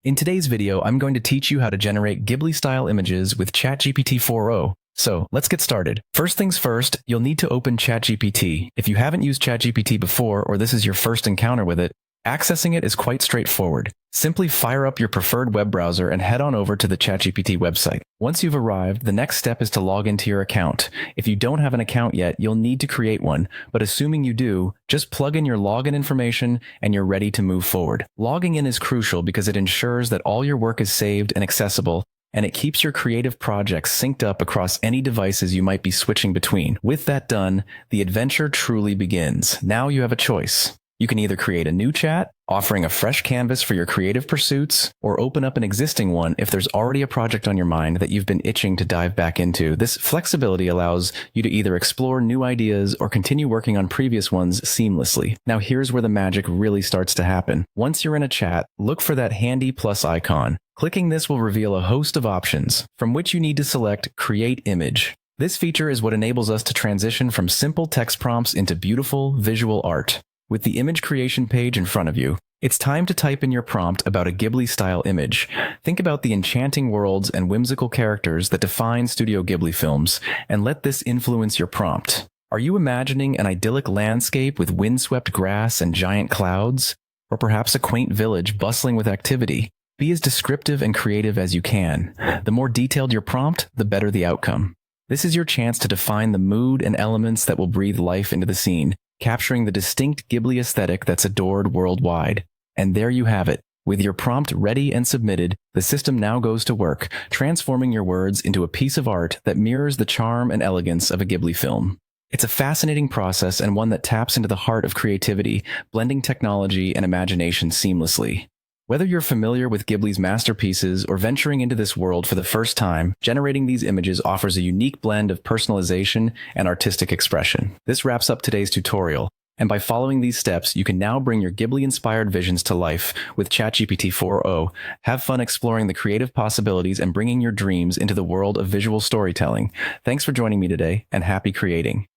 In today's video, I'm going to teach you how to generate Ghibli-style images with Chatgpt-4o. So let's get started. First things first, you'll need to open ChatGPT. If you haven't used ChatGPT before or this is your first encounter with it, accessing it is quite straightforward. Simply fire up your preferred web browser and head on over to the ChatGPT website. Once you've arrived, the next step is to log into your account. If you don't have an account yet, you'll need to create one, but assuming you do, just plug in your login information and you're ready to move forward. Logging in is crucial because it ensures that all your work is saved and accessible, and it keeps your creative projects synced up across any devices you might be switching between. With that done, the adventure truly begins. Now you have a choice. You can either create a new chat, offering a fresh canvas for your creative pursuits, or open up an existing one if there's already a project on your mind that you've been itching to dive back into. This flexibility allows you to either explore new ideas or continue working on previous ones seamlessly. Now here's where the magic really starts to happen. Once you're in a chat, look for that handy plus icon. Clicking this will reveal a host of options, from which you need to select Create Image. This feature is what enables us to transition from simple text prompts into beautiful visual art. With the image creation page in front of you, it's time to type in your prompt about a Ghibli-style image. Think about the enchanting worlds and whimsical characters that define Studio Ghibli films, and let this influence your prompt. Are you imagining an idyllic landscape with windswept grass and giant clouds? Or perhaps a quaint village bustling with activity? Be as descriptive and creative as you can. The more detailed your prompt, the better the outcome. This is your chance to define the mood and elements that will breathe life into the scene, capturing the distinct Ghibli aesthetic that's adored worldwide. And there you have it. With your prompt ready and submitted, the system now goes to work, transforming your words into a piece of art that mirrors the charm and elegance of a Ghibli film. It's a fascinating process and one that taps into the heart of creativity, blending technology and imagination seamlessly. Whether you're familiar with Ghibli's masterpieces or venturing into this world for the first time, generating these images offers a unique blend of personalization and artistic expression. This wraps up today's tutorial, and by following these steps, you can now bring your Ghibli-inspired visions to life with ChatGPT-4o. Have fun exploring the creative possibilities and bringing your dreams into the world of visual storytelling. Thanks for joining me today, and happy creating.